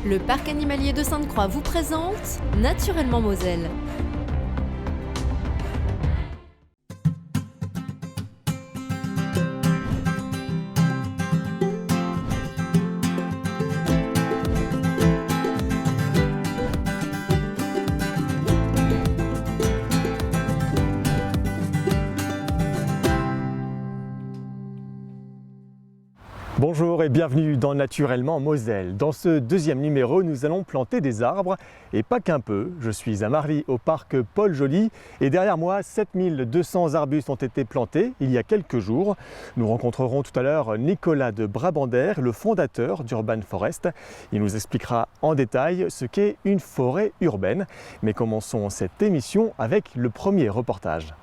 Le parc animalier de Sainte-Croix vous présente Naturellement Moselle. Bonjour et bienvenue dans Naturellement Moselle. Dans ce deuxième numéro, nous allons planter des arbres et pas qu'un peu. Je suis à Marly au parc Paul Joly et derrière moi, 7200 arbustes ont été plantés il y a quelques jours. Nous rencontrerons tout à l'heure Nicolas de Brabander, le fondateur d'Urban Forest. Il nous expliquera en détail ce qu'est une forêt urbaine. Mais commençons cette émission avec le premier reportage.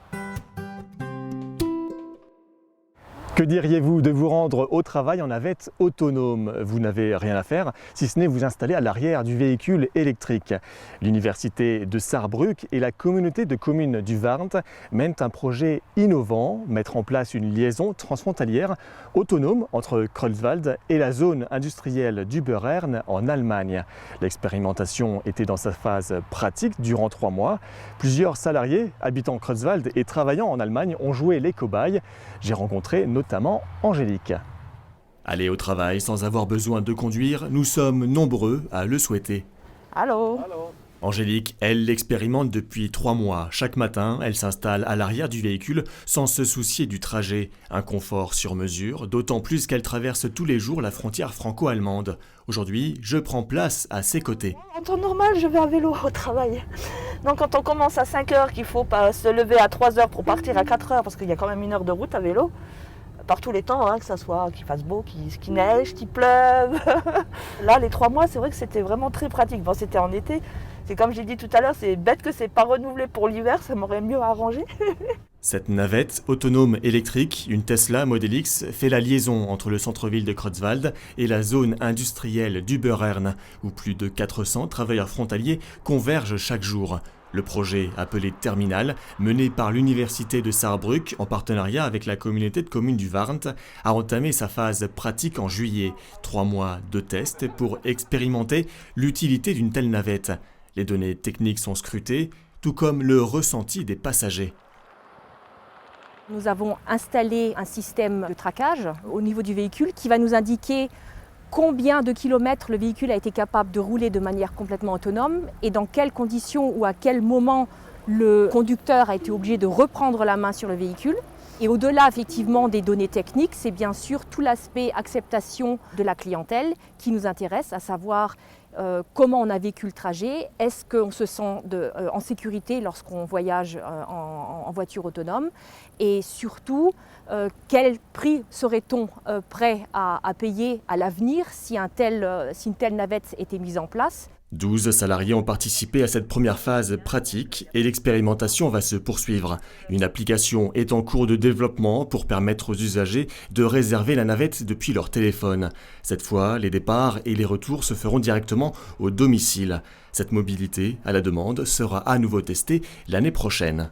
Que diriez-vous de vous rendre au travail en navette autonome? Vous n'avez rien à faire, si ce n'est vous installer à l'arrière du véhicule électrique. L'université de Sarrebruck et la communauté de communes du Warnt mènent un projet innovant, mettre en place une liaison transfrontalière autonome entre Creuzwald et la zone industrielle d'Überern en Allemagne. L'expérimentation était dans sa phase pratique durant 3 mois. Plusieurs salariés habitant Creuzwald et travaillant en Allemagne ont joué les cobayes. J'ai rencontré notamment Angélique. Aller au travail sans avoir besoin de conduire, nous sommes nombreux à le souhaiter. Allô. Angélique, elle l'expérimente depuis 3 mois. Chaque matin, elle s'installe à l'arrière du véhicule sans se soucier du trajet. Un confort sur mesure, d'autant plus qu'elle traverse tous les jours la frontière franco-allemande. Aujourd'hui, je prends place à ses côtés. En temps normal, je vais à vélo au travail. Donc quand on commence à 5h, qu'il faut pas se lever à 3h pour partir à 4h, parce qu'il y a quand même 1 heure de route à vélo, par tous les temps, que ça soit qu'il fasse beau, qu'il neige, qu'il pleuve. Là, les 3 mois, c'est vrai que c'était vraiment très pratique. Bon, c'était en été. C'est comme j'ai dit tout à l'heure, c'est bête que c'est pas renouvelé pour l'hiver, ça m'aurait mieux arrangé. Cette navette autonome électrique, une Tesla Model X, fait la liaison entre le centre-ville de Creuzwald et la zone industrielle d'Überern, où plus de 400 travailleurs frontaliers convergent chaque jour. Le projet, appelé Terminal, mené par l'université de Sarrebruck en partenariat avec la communauté de communes du Warnt, a entamé sa phase pratique en juillet. 3 mois de tests pour expérimenter l'utilité d'une telle navette. Les données techniques sont scrutées, tout comme le ressenti des passagers. Nous avons installé un système de traquage au niveau du véhicule qui va nous indiquer combien de kilomètres le véhicule a été capable de rouler de manière complètement autonome et dans quelles conditions ou à quel moment le conducteur a été obligé de reprendre la main sur le véhicule. Et au-delà effectivement des données techniques, c'est bien sûr tout l'aspect acceptation de la clientèle qui nous intéresse, à savoir comment on a vécu le trajet, est-ce qu'on se sent en sécurité lorsqu'on voyage en voiture autonome et surtout quel prix serait-on prêt à payer à l'avenir si une telle navette était mise en place. 12 salariés ont participé à cette première phase pratique et l'expérimentation va se poursuivre. Une application est en cours de développement pour permettre aux usagers de réserver la navette depuis leur téléphone. Cette fois, les départs et les retours se feront directement au domicile. Cette mobilité à la demande sera à nouveau testée l'année prochaine.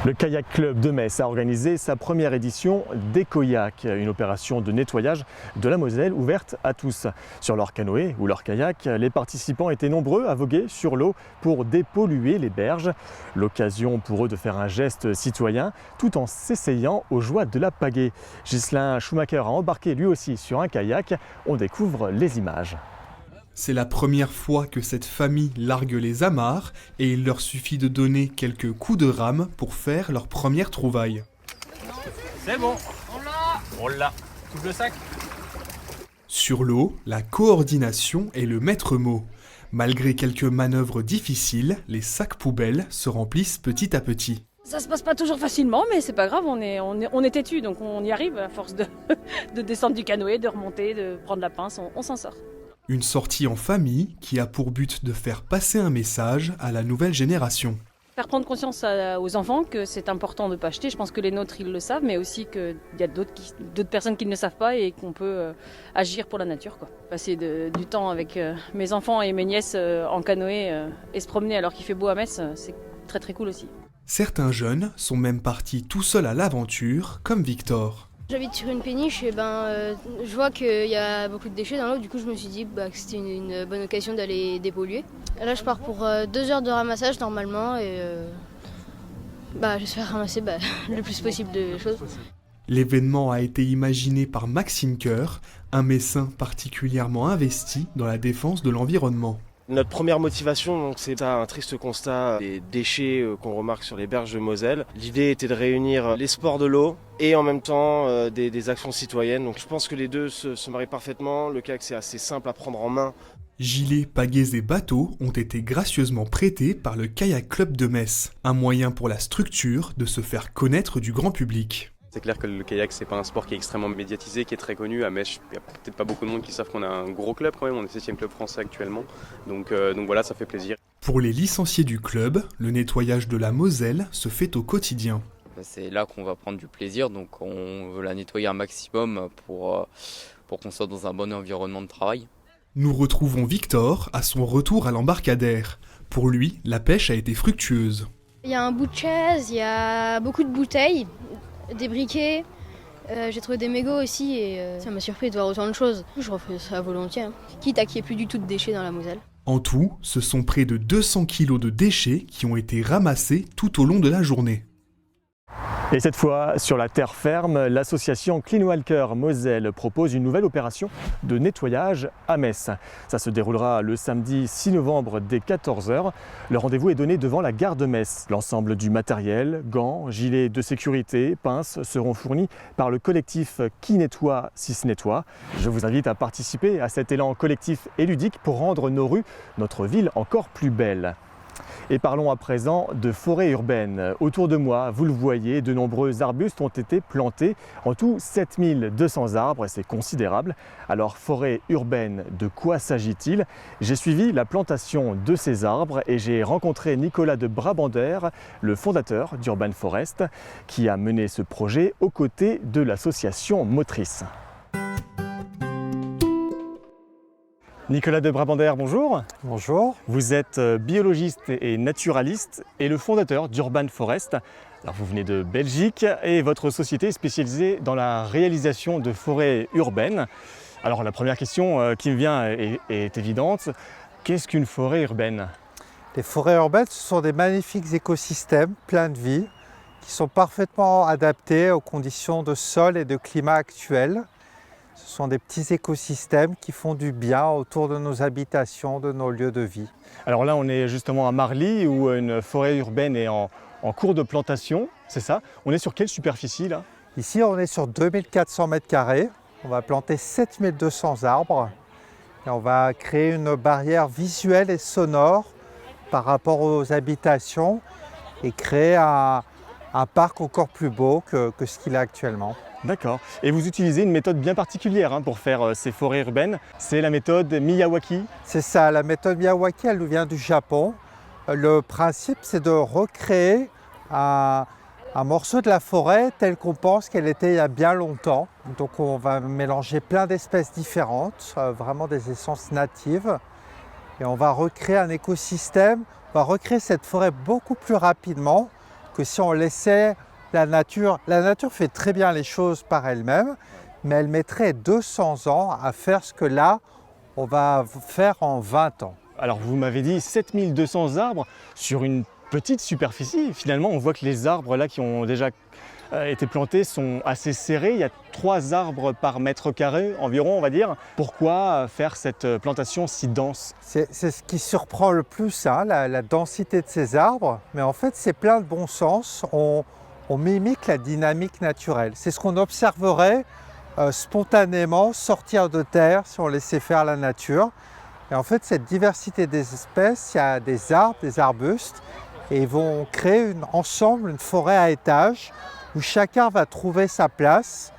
Le Kayak Club de Metz a organisé sa première édition d'Écoyac, une opération de nettoyage de la Moselle ouverte à tous. Sur leur canoë ou leur kayak, les participants étaient nombreux à voguer sur l'eau pour dépolluer les berges. L'occasion pour eux de faire un geste citoyen tout en s'essayant aux joies de la pagaie. Ghislain Schumacher a embarqué lui aussi sur un kayak. On découvre les images. C'est la première fois que cette famille largue les amarres et il leur suffit de donner quelques coups de rame pour faire leur première trouvaille. C'est bon, on l'a. Touche le sac. Sur l'eau, la coordination est le maître mot. Malgré quelques manœuvres difficiles, les sacs poubelles se remplissent petit à petit. Ça se passe pas toujours facilement, mais c'est pas grave, on est têtu, donc on y arrive à force de descendre du canoë, de remonter, de prendre la pince, on s'en sort. Une sortie en famille qui a pour but de faire passer un message à la nouvelle génération. Faire prendre conscience aux enfants que c'est important de ne pas acheter. Je pense que les nôtres, ils le savent, mais aussi qu'il y a d'autres personnes qui ne le savent pas et qu'on peut agir pour la nature, quoi. Passer du temps avec mes enfants et mes nièces en canoë et se promener alors qu'il fait beau à Metz, c'est très très cool aussi. Certains jeunes sont même partis tout seuls à l'aventure, comme Victor. J'habite sur une péniche et je vois qu'il y a beaucoup de déchets dans l'eau. Du coup, je me suis dit que c'était une bonne occasion d'aller dépolluer. Là, je pars pour 2 heures de ramassage normalement et j'espère ramasser le plus possible de choses. L'événement a été imaginé par Maxime Coeur, un médecin particulièrement investi dans la défense de l'environnement. Notre première motivation, c'est un triste constat des déchets qu'on remarque sur les berges de Moselle. L'idée était de réunir les sports de l'eau et en même temps des actions citoyennes. Donc je pense que les deux se marient parfaitement. Le kayak, c'est assez simple à prendre en main. Gilets, pagaies et bateaux ont été gracieusement prêtés par le Kayak Club de Metz, un moyen pour la structure de se faire connaître du grand public. C'est clair que le kayak, c'est pas un sport qui est extrêmement médiatisé, qui est très connu. À Metz, il n'y a peut-être pas beaucoup de monde qui savent qu'on a un gros club quand même, on est 7e club français actuellement. Donc voilà, ça fait plaisir. Pour les licenciés du club, le nettoyage de la Moselle se fait au quotidien. C'est là qu'on va prendre du plaisir, donc on veut la nettoyer un maximum pour qu'on soit dans un bon environnement de travail. Nous retrouvons Victor à son retour à l'embarcadère. Pour lui, la pêche a été fructueuse. Il y a un bout de chaise, il y a beaucoup de bouteilles, des briquets, j'ai trouvé des mégots aussi et ça m'a surpris de voir autant de choses. Je refais ça volontiers, quitte à qu'il n'y ait plus du tout de déchets dans la Moselle. En tout, ce sont près de 200 kilos de déchets qui ont été ramassés tout au long de la journée. Et cette fois, sur la terre ferme, l'association Clean Walker Moselle propose une nouvelle opération de nettoyage à Metz. Ça se déroulera le samedi 6 novembre dès 14 h. Le rendez-vous est donné devant la gare de Metz. L'ensemble du matériel, gants, gilets de sécurité, pinces seront fournis par le collectif Qui nettoie, si se nettoie. Je vous invite à participer à cet élan collectif et ludique pour rendre nos rues, notre ville encore plus belle. Et parlons à présent de forêt urbaine. Autour de moi, vous le voyez, de nombreux arbustes ont été plantés. En tout, 7200 arbres, c'est considérable. Alors, forêt urbaine, de quoi s'agit-il? J'ai suivi la plantation de ces arbres et j'ai rencontré Nicolas de Brabander, le fondateur d'Urban Forest, qui a mené ce projet aux côtés de l'association Motrice. Nicolas de Brabander, bonjour. Bonjour. Vous êtes biologiste et naturaliste et le fondateur d'Urban Forest. Alors vous venez de Belgique et votre société est spécialisée dans la réalisation de forêts urbaines. Alors la première question qui me vient est évidente. Qu'est-ce qu'une forêt urbaine? Les forêts urbaines, ce sont des magnifiques écosystèmes pleins de vie qui sont parfaitement adaptés aux conditions de sol et de climat actuels. Ce sont des petits écosystèmes qui font du bien autour de nos habitations, de nos lieux de vie. Alors là, on est justement à Marly où une forêt urbaine est en cours de plantation, c'est ça? On est sur quelle superficie là? Ici, on est sur 2400 m². On va planter 7200 arbres et on va créer une barrière visuelle et sonore par rapport aux habitations et créer un parc encore plus beau que ce qu'il est actuellement. D'accord. Et vous utilisez une méthode bien particulière pour faire ces forêts urbaines. C'est la méthode Miyawaki. C'est ça, la méthode Miyawaki, elle nous vient du Japon. Le principe, c'est de recréer un morceau de la forêt tel qu'on pense qu'elle était il y a bien longtemps. Donc on va mélanger plein d'espèces différentes, vraiment des essences natives. Et on va recréer un écosystème, on va recréer cette forêt beaucoup plus rapidement que si on laissait la nature fait très bien les choses par elle-même, mais elle mettrait 200 ans à faire ce que là, on va faire en 20 ans. Alors vous m'avez dit 7200 arbres sur une petite superficie. Finalement, on voit que les arbres là qui ont déjà été plantés sont assez serrés. Il y a 3 arbres par mètre carré environ, on va dire. Pourquoi faire cette plantation si dense? C'est ce qui surprend le plus, la densité de ces arbres. Mais en fait, c'est plein de bon sens. On mimique la dynamique naturelle. C'est ce qu'on observerait spontanément sortir de terre si on laissait faire la nature. Et en fait, cette diversité des espèces, il y a des arbres, des arbustes, et ils vont créer ensemble une forêt à étages où chacun va trouver sa place.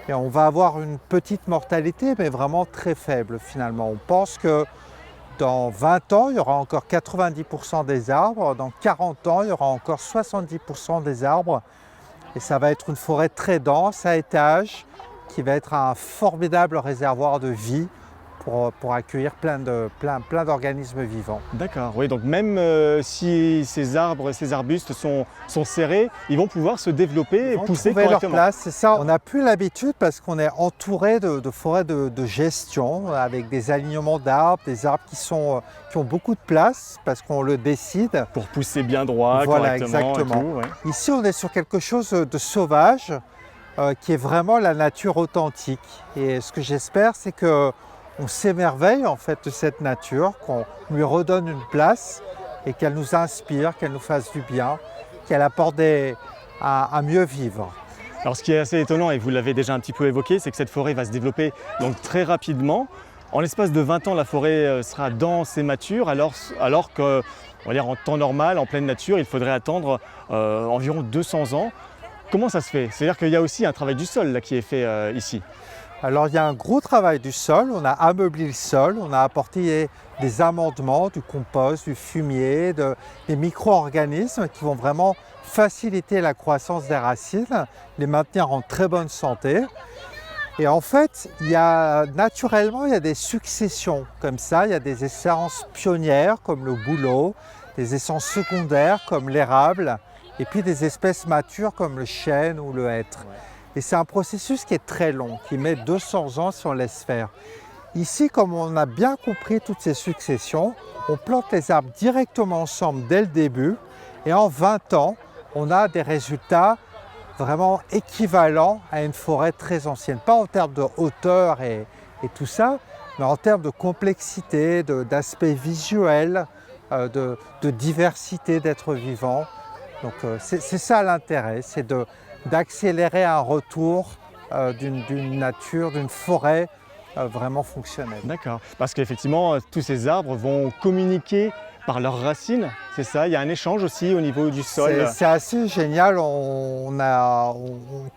Et on va avoir une petite mortalité, mais vraiment très faible finalement. On pense que dans 20 ans, il y aura encore 90% des arbres. Dans 40 ans, il y aura encore 70% des arbres. Et ça va être une forêt très dense, à étages, qui va être un formidable réservoir de vie pour accueillir plein d'organismes vivants. D'accord, oui, donc même si ces arbres, ces arbustes sont serrés, ils vont pouvoir se développer et pousser correctement. Leur place, c'est ça. On n'a plus l'habitude parce qu'on est entouré de forêts de gestion avec des alignements d'arbres, des arbres qui ont beaucoup de place parce qu'on le décide. Pour pousser bien droit, voilà, correctement. Exactement. Et tout, ouais. Ici, on est sur quelque chose de sauvage qui est vraiment la nature authentique. Et ce que j'espère, c'est que on s'émerveille en fait de cette nature, qu'on lui redonne une place et qu'elle nous inspire, qu'elle nous fasse du bien, qu'elle apporte à mieux vivre. Alors ce qui est assez étonnant, et vous l'avez déjà un petit peu évoqué, c'est que cette forêt va se développer donc très rapidement. En l'espace de 20 ans, la forêt sera dense et mature, alors que, on va dire, en temps normal, en pleine nature, il faudrait attendre environ 200 ans. Comment ça se fait? C'est-à-dire qu'il y a aussi un travail du sol là, qui est fait ici. Alors il y a un gros travail du sol, on a ameublé le sol, on a apporté des amendements, du compost, du fumier, des micro-organismes qui vont vraiment faciliter la croissance des racines, les maintenir en très bonne santé. Et en fait, naturellement, il y a des successions comme ça, il y a des essences pionnières comme le bouleau, des essences secondaires comme l'érable, et puis des espèces matures comme le chêne ou le hêtre. Et c'est un processus qui est très long, qui met 200 ans si on laisse faire. Ici, comme on a bien compris toutes ces successions, on plante les arbres directement ensemble dès le début et en 20 ans, on a des résultats vraiment équivalents à une forêt très ancienne. Pas en termes de hauteur et tout ça, mais en termes de complexité, d'aspect visuel, de diversité d'êtres vivants. Donc c'est ça l'intérêt, c'est d'accélérer un retour d'une nature, d'une forêt vraiment fonctionnelle. D'accord, parce qu'effectivement, tous ces arbres vont communiquer par leurs racines, c'est ça? Il y a un échange aussi au niveau du sol. C'est assez génial, on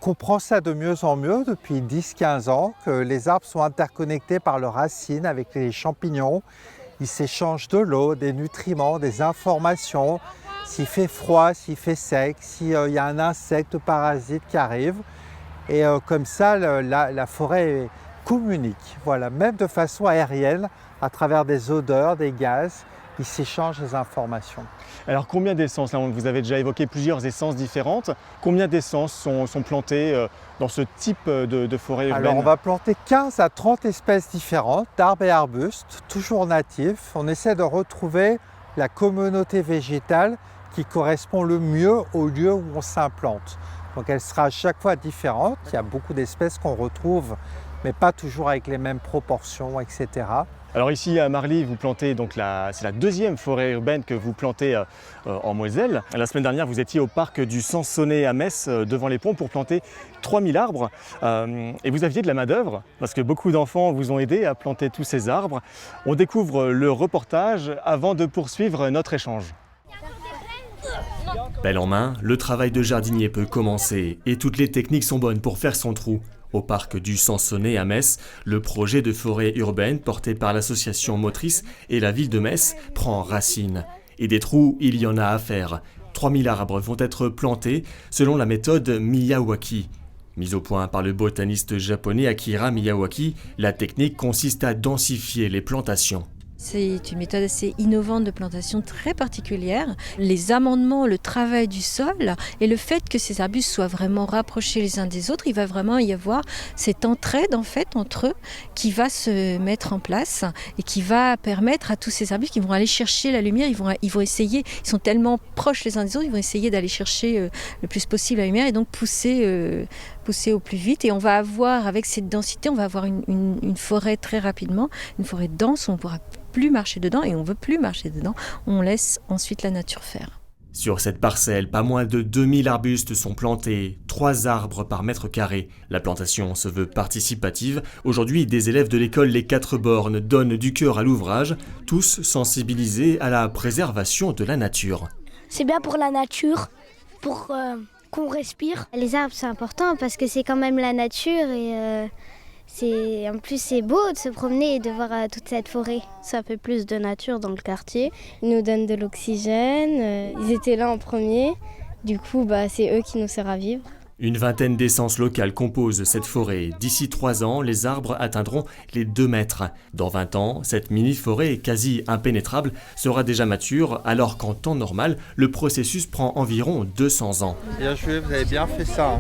comprend ça de mieux en mieux depuis 10-15 ans, que les arbres sont interconnectés par leurs racines avec les champignons. Ils s'échangent de l'eau, des nutriments, des informations. S'il fait froid, s'il fait sec, s'il y a un insecte parasite qui arrive. Et comme ça, la forêt communique, voilà, même de façon aérienne, à travers des odeurs, des gaz, ils s'échangent des informations. Alors combien d'essences? Vous avez déjà évoqué plusieurs essences différentes. Combien d'essences sont plantées dans ce type de forêt urbaine? Alors on va planter 15 à 30 espèces différentes d'arbres et arbustes, toujours natifs. On essaie de retrouver la communauté végétale qui correspond le mieux au lieu où on s'implante. Donc elle sera à chaque fois différente. Il y a beaucoup d'espèces qu'on retrouve, mais pas toujours avec les mêmes proportions, etc. Alors ici à Marly, vous plantez, donc c'est la deuxième forêt urbaine que vous plantez en Moselle. La semaine dernière, vous étiez au parc du Sansonnet à Metz, devant les ponts, pour planter 3000 arbres. Et vous aviez de la main-d'œuvre, parce que beaucoup d'enfants vous ont aidé à planter tous ces arbres. On découvre le reportage avant de poursuivre notre échange. Pelle en main, le travail de jardinier peut commencer et toutes les techniques sont bonnes pour faire son trou. Au parc du Sansonnet à Metz, le projet de forêt urbaine porté par l'association motrice et la ville de Metz prend racine. Et des trous, il y en a à faire. 3000 arbres vont être plantés selon la méthode Miyawaki. Mise au point par le botaniste japonais Akira Miyawaki, la technique consiste à densifier les plantations. C'est une méthode assez innovante de plantation très particulière. Les amendements, le travail du sol et le fait que ces arbustes soient vraiment rapprochés les uns des autres, il va vraiment y avoir cette entraide en fait entre eux qui va se mettre en place et qui va permettre à tous ces arbustes qui vont aller chercher la lumière, ils vont essayer, ils sont tellement proches les uns des autres, ils vont essayer d'aller chercher le plus possible la lumière et donc pousser au plus vite. Et on va avoir, avec cette densité, on va avoir une forêt très rapidement, une forêt dense, on pourra plus marcher dedans et on veut plus marcher dedans, on laisse ensuite la nature faire. Sur cette parcelle, pas moins de 2000 arbustes sont plantés, 3 arbres par mètre carré. La plantation se veut participative. Aujourd'hui, des élèves de l'école Les 4 Bornes donnent du cœur à l'ouvrage, tous sensibilisés à la préservation de la nature. C'est bien pour la nature, pour qu'on respire. Les arbres, c'est important parce que c'est quand même la nature et en plus c'est beau de se promener et de voir toute cette forêt. Ça fait plus de nature dans le quartier. Ils nous donnent de l'oxygène. Ils étaient là en premier. Du coup, c'est eux qui nous servent à vivre. Une vingtaine d'essences locales composent cette forêt. D'ici 3 ans, les arbres atteindront les 2 mètres. Dans 20 ans, cette mini-forêt quasi impénétrable sera déjà mature, alors qu'en temps normal, le processus prend environ 200 ans. Bien joué, vous avez bien fait ça.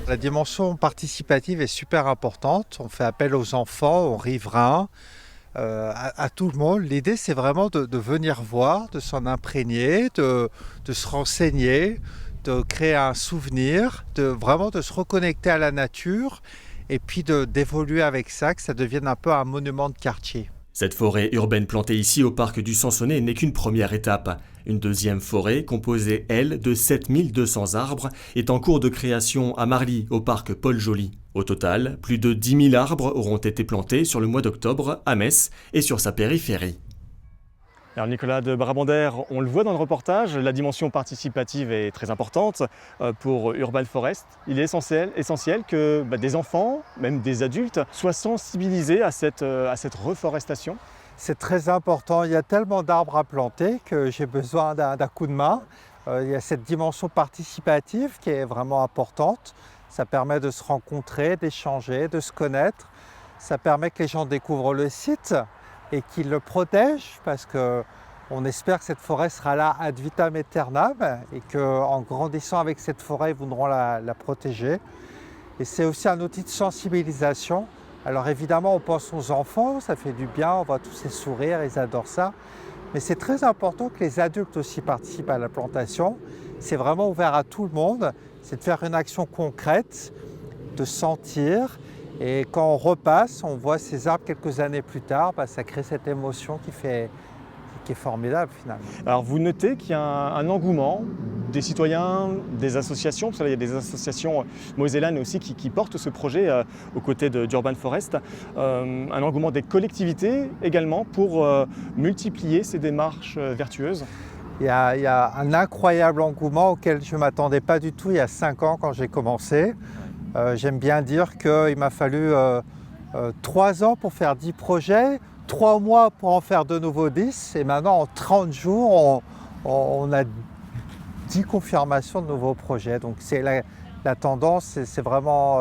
La dimension participative est super importante. On fait appel aux enfants, aux riverains, à tout le monde. L'idée, c'est vraiment de venir voir, de s'en imprégner, de se renseigner, de créer un souvenir, vraiment de se reconnecter à la nature et puis d'évoluer avec ça, que ça devienne un peu un monument de quartier. Cette forêt urbaine plantée ici au parc du Sansonnet n'est qu'une première étape. Une deuxième forêt, composée, elle, de 7200 arbres, est en cours de création à Marly, au parc Paul Joly. Au total, plus de 10 000 arbres auront été plantés sur le mois d'octobre à Metz et sur sa périphérie. Alors Nicolas de Brabander, on le voit dans le reportage, la dimension participative est très importante pour Urban Forest. Il est essentiel que des enfants, même des adultes, soient sensibilisés à cette reforestation. C'est très important, il y a tellement d'arbres à planter que j'ai besoin d'un coup de main. Il y a cette dimension participative qui est vraiment importante. Ça permet de se rencontrer, d'échanger, de se connaître. Ça permet que les gens découvrent le site et qu'ils le protègent parce qu'on espère que cette forêt sera là ad vitam aeternam et qu'en grandissant avec cette forêt, ils voudront la protéger. Et c'est aussi un outil de sensibilisation. Alors évidemment, on pense aux enfants, ça fait du bien, on voit tous ces sourires, ils adorent ça. Mais c'est très important que les adultes aussi participent à la plantation. C'est vraiment ouvert à tout le monde, c'est de faire une action concrète, de sentir. Et quand on repasse, on voit ces arbres quelques années plus tard, ça crée cette émotion qui est formidable finalement. Alors vous notez qu'il y a un engouement des citoyens, des associations, parce qu'il y a des associations mosellanes aussi qui portent ce projet aux côtés d'Urban Forest, un engouement des collectivités également pour multiplier ces démarches vertueuses. Il y a un incroyable engouement auquel je ne m'attendais pas du tout il y a 5 ans quand j'ai commencé. J'aime bien dire qu'il m'a fallu 3 ans pour faire 10 projets, 3 mois pour en faire de nouveau 10 et maintenant en 30 jours on a 10 confirmations de nouveaux projets. Donc c'est la tendance, c'est vraiment,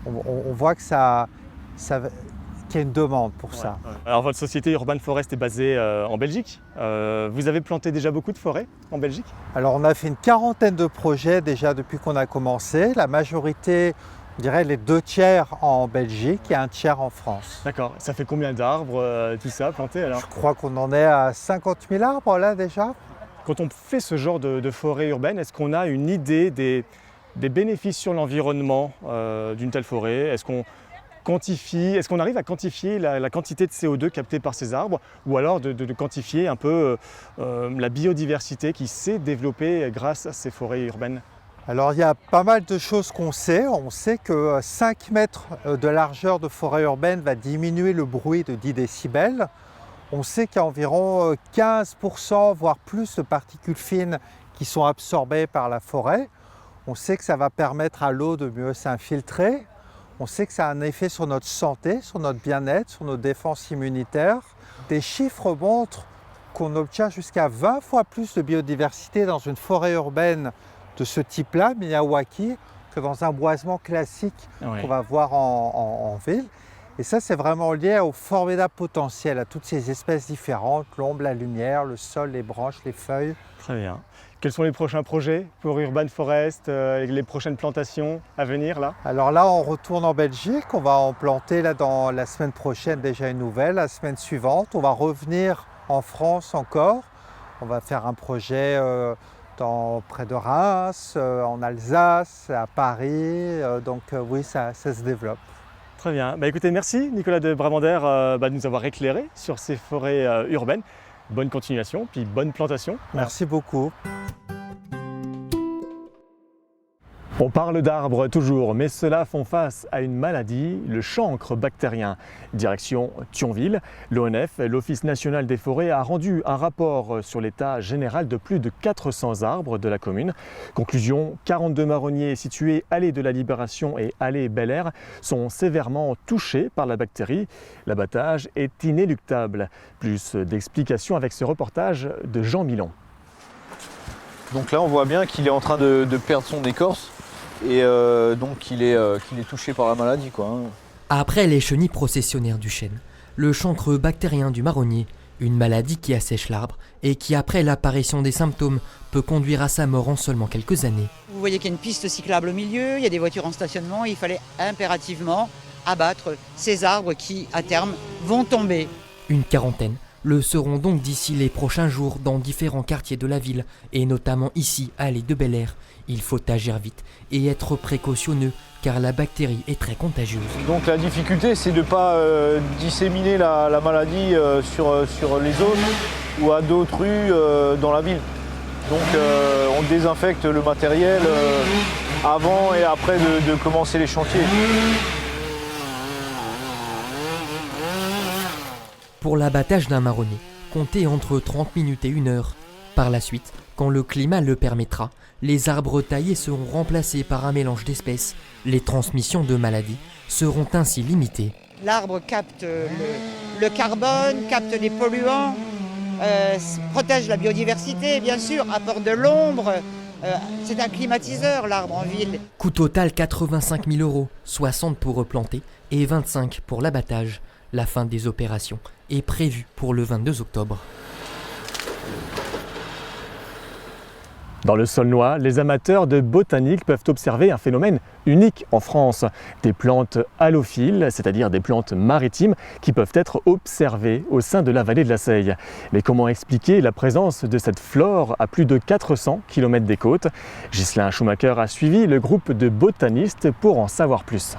on voit que qu'il y a une demande pour ça. Alors votre société Urban Forest est basée en Belgique. Vous avez planté déjà beaucoup de forêts en Belgique? Alors on a fait une 40aine de projets déjà depuis qu'on a commencé. La majorité, je dirais les 2/3 en Belgique et 1/3 en France. D'accord. Ça fait combien d'arbres tout ça planté alors? Je crois qu'on en est à 50 000 arbres là déjà. Quand on fait ce genre de forêt urbaine, est-ce qu'on a une idée des bénéfices sur l'environnement d'une telle forêt? Est-ce qu'on arrive à quantifier la quantité de CO2 captée par ces arbres ou alors de quantifier un peu la biodiversité qui s'est développée grâce à ces forêts urbaines? Alors il y a pas mal de choses qu'on sait. On sait que 5 mètres de largeur de forêt urbaine va diminuer le bruit de 10 décibels. On sait qu'il y a environ 15%, voire plus de particules fines qui sont absorbées par la forêt. On sait que ça va permettre à l'eau de mieux s'infiltrer. On sait que ça a un effet sur notre santé, sur notre bien-être, sur nos défenses immunitaires. Des chiffres montrent qu'on obtient jusqu'à 20 fois plus de biodiversité dans une forêt urbaine de ce type-là, Miyawaki, que dans un boisement classique qu'on va voir en ville. Et ça, c'est vraiment lié au formidable potentiel, à toutes ces espèces différentes, l'ombre, la lumière, le sol, les branches, les feuilles. Très bien. Quels sont les prochains projets pour Urban Forest, les prochaines plantations à venir là? Alors là, on retourne en Belgique, on va en planter là, dans la semaine prochaine déjà une nouvelle, la semaine suivante. On va revenir en France encore. On va faire un projet près de Reims, en Alsace, à Paris. Oui, ça se développe. Très bien. Écoutez, merci Nicolas de Brabander de nous avoir éclairé sur ces forêts urbaines. Bonne continuation, puis bonne plantation. Merci beaucoup. On parle d'arbres toujours, mais ceux-là font face à une maladie, le chancre bactérien. Direction Thionville, l'ONF, l'Office national des forêts, a rendu un rapport sur l'état général de plus de 400 arbres de la commune. Conclusion, 42 marronniers situés allée de la Libération et allée Bel Air sont sévèrement touchés par la bactérie. L'abattage est inéluctable. Plus d'explications avec ce reportage de Jean Milon. Donc là, on voit bien qu'il est en train de perdre son écorce. et donc qu'il est touché par la maladie, quoi. Après les chenilles processionnaires du chêne, le chancre bactérien du marronnier, une maladie qui assèche l'arbre et qui, après l'apparition des symptômes, peut conduire à sa mort en seulement quelques années. Vous voyez qu'il y a une piste cyclable au milieu, il y a des voitures en stationnement, il fallait impérativement abattre ces arbres qui, à terme, vont tomber. Une quarantaine le seront donc d'ici les prochains jours dans différents quartiers de la ville, et notamment ici, à l'allée de Bel Air. Il faut agir vite et être précautionneux, car la bactérie est très contagieuse. Donc la difficulté, c'est de ne pas disséminer la maladie sur les zones ou à d'autres rues dans la ville. Donc on désinfecte le matériel avant et après de commencer les chantiers. Pour l'abattage d'un marronnier, comptez entre 30 minutes et 1 heure. Par la suite, quand le climat le permettra, les arbres taillés seront remplacés par un mélange d'espèces. Les transmissions de maladies seront ainsi limitées. L'arbre capte le carbone, capte les polluants, protège la biodiversité, bien sûr, apporte de l'ombre. C'est un climatiseur, l'arbre en ville. Coût total 85 000 €, 60 pour replanter et 25 pour l'abattage. La fin des opérations est prévue pour le 22 octobre. Dans le Saulnois, les amateurs de botanique peuvent observer un phénomène unique en France. Des plantes halophiles, c'est-à-dire des plantes maritimes qui peuvent être observées au sein de la vallée de la Seille. Mais comment expliquer la présence de cette flore à plus de 400 km des côtes? Ghislain Schumacher a suivi le groupe de botanistes pour en savoir plus.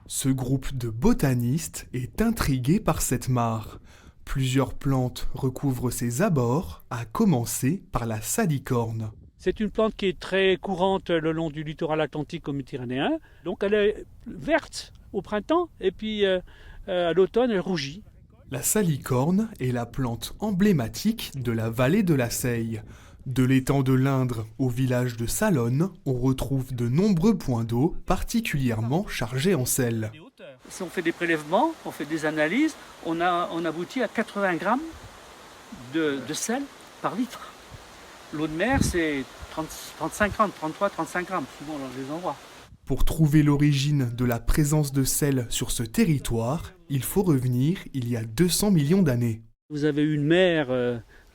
Ce groupe de botanistes est intrigué par cette mare. Plusieurs plantes recouvrent ses abords, à commencer par la salicorne. C'est une plante qui est très courante le long du littoral atlantique au Méditerranéen. Donc elle est verte au printemps et puis à l'automne elle rougit. La salicorne est la plante emblématique de la vallée de la Seille. De l'étang de l'Indre au village de Salonne, on retrouve de nombreux points d'eau particulièrement chargés en sel. Si on fait des prélèvements, on fait des analyses, on aboutit à 80 grammes de sel par litre. L'eau de mer, c'est 35 grammes, 33, 35 grammes, souvent dans les endroits. Pour trouver l'origine de la présence de sel sur ce territoire, il faut revenir il y a 200 millions d'années. Vous avez une mer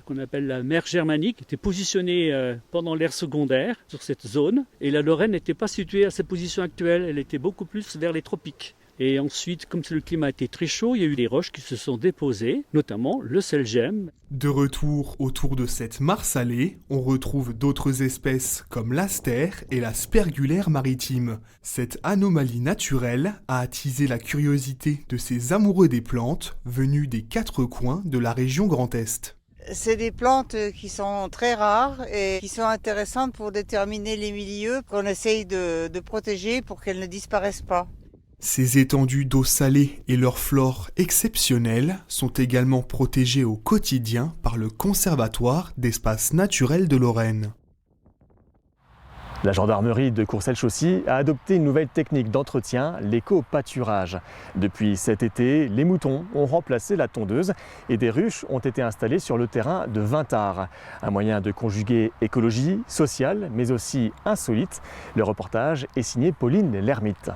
qu'on appelle la mer germanique, qui était positionnée pendant l'ère secondaire sur cette zone. Et la Lorraine n'était pas située à sa position actuelle, elle était beaucoup plus vers les tropiques. Et ensuite, comme le climat était très chaud, il y a eu des roches qui se sont déposées, notamment le selgem. De retour autour de cette mare salée, on retrouve d'autres espèces comme l'astère et la spergulaire maritime. Cette anomalie naturelle a attisé la curiosité de ces amoureux des plantes venus des 4 coins de la région Grand Est. C'est des plantes qui sont très rares et qui sont intéressantes pour déterminer les milieux qu'on essaye de protéger pour qu'elles ne disparaissent pas. Ces étendues d'eau salée et leur flore exceptionnelle sont également protégées au quotidien par le Conservatoire d'espaces naturels de Lorraine. La gendarmerie de Courcelles-Chaussy a adopté une nouvelle technique d'entretien, l'éco-pâturage. Depuis cet été, les moutons ont remplacé la tondeuse et des ruches ont été installées sur le terrain de Vintard. Un moyen de conjuguer écologie, sociale, mais aussi insolite. Le reportage est signé Pauline Lermite.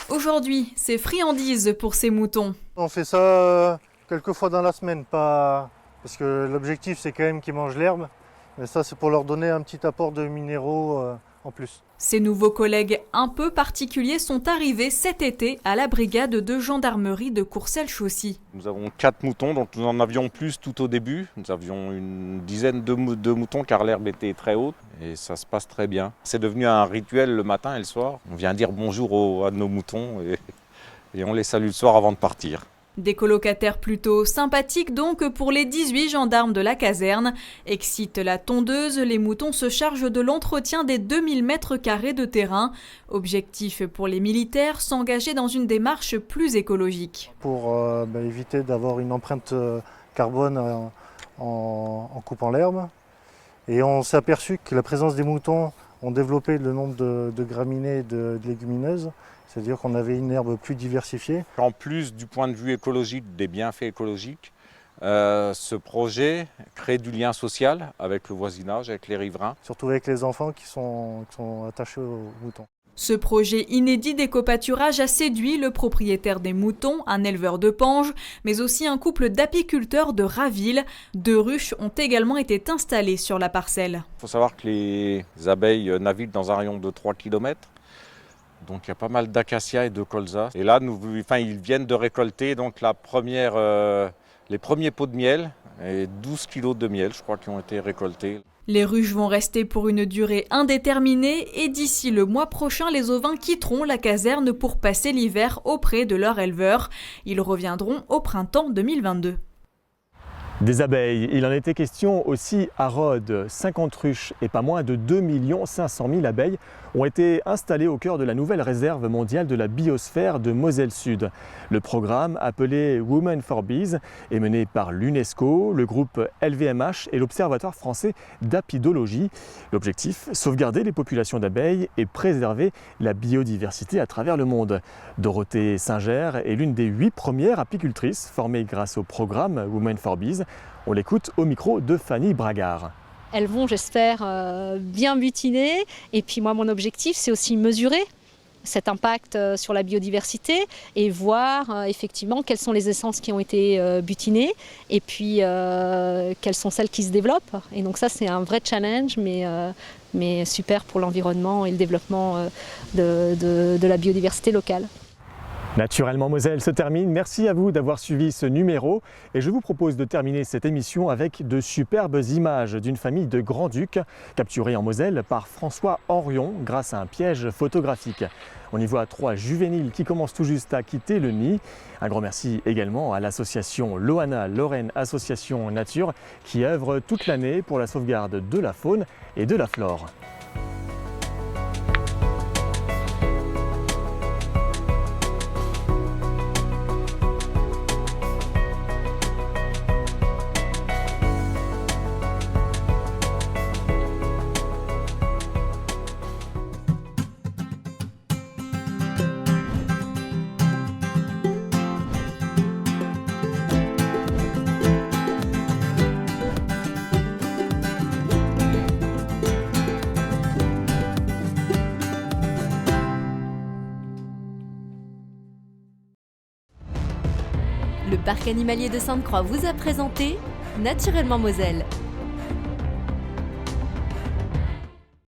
Aujourd'hui, c'est friandises pour ces moutons. On fait ça quelques fois dans la semaine, pas parce que l'objectif c'est quand même qu'ils mangent l'herbe. Mais ça, c'est pour leur donner un petit apport de minéraux en plus. Ces nouveaux collègues un peu particuliers sont arrivés cet été à la brigade de gendarmerie de Courcelles-Chaussy. Nous avons 4 moutons, donc nous en avions plus tout au début. Nous avions une dizaine de moutons car l'herbe était très haute et ça se passe très bien. C'est devenu un rituel le matin et le soir. On vient dire bonjour à nos moutons et on les salue le soir avant de partir. Des colocataires plutôt sympathiques donc pour les 18 gendarmes de la caserne. Excite la tondeuse, les moutons se chargent de l'entretien des 2000 m² de terrain. Objectif pour les militaires, s'engager dans une démarche plus écologique. Pour éviter d'avoir une empreinte carbone en coupant l'herbe. Et on s'est aperçu que la présence des moutons ont développé le nombre de graminées et de légumineuses. C'est-à-dire qu'on avait une herbe plus diversifiée. En plus du point de vue écologique, des bienfaits écologiques, Ce projet crée du lien social avec le voisinage, avec les riverains. Surtout avec les enfants qui sont attachés aux moutons. Ce projet inédit d'éco-pâturage a séduit le propriétaire des moutons, un éleveur de Pange, mais aussi un couple d'apiculteurs de Raville. 2 ruches ont également été installées sur la parcelle. Il faut savoir que les abeilles naviguent dans un rayon de 3 km. Donc il y a pas mal d'acacias et de colzas. Et là, ils viennent de récolter donc, les premiers pots de miel et 12 kg de miel, je crois, qui ont été récoltés. Les ruches vont rester pour une durée indéterminée et d'ici le mois prochain, les ovins quitteront la caserne pour passer l'hiver auprès de leur éleveur. Ils reviendront au printemps 2022. Des abeilles, il en était question aussi à Rhodes. 50 ruches et pas moins de 2 500 000 abeilles ont été installées au cœur de la nouvelle réserve mondiale de la biosphère de Moselle Sud. Le programme, appelé Women for Bees, est mené par l'UNESCO, le groupe LVMH et l'Observatoire français d'apidologie. L'objectif, sauvegarder les populations d'abeilles et préserver la biodiversité à travers le monde. Dorothée Singer est l'une des 8 premières apicultrices formées grâce au programme Women for Bees. On l'écoute au micro de Fanny Bragard. Elles vont, j'espère, bien butiner. Et puis moi, mon objectif, c'est aussi mesurer cet impact sur la biodiversité et voir effectivement quelles sont les essences qui ont été butinées et puis quelles sont celles qui se développent. Et donc ça, c'est un vrai challenge, mais super pour l'environnement et le développement de la biodiversité locale. Naturellement Moselle se termine. Merci à vous d'avoir suivi ce numéro et je vous propose de terminer cette émission avec de superbes images d'une famille de grands-ducs capturés en Moselle par François Henrion grâce à un piège photographique. On y voit 3 juvéniles qui commencent tout juste à quitter le nid. Un grand merci également à l'association Loana Lorraine Association Nature qui œuvre toute l'année pour la sauvegarde de la faune et de la flore. Le parc animalier de Sainte-Croix vous a présenté Naturellement Moselle.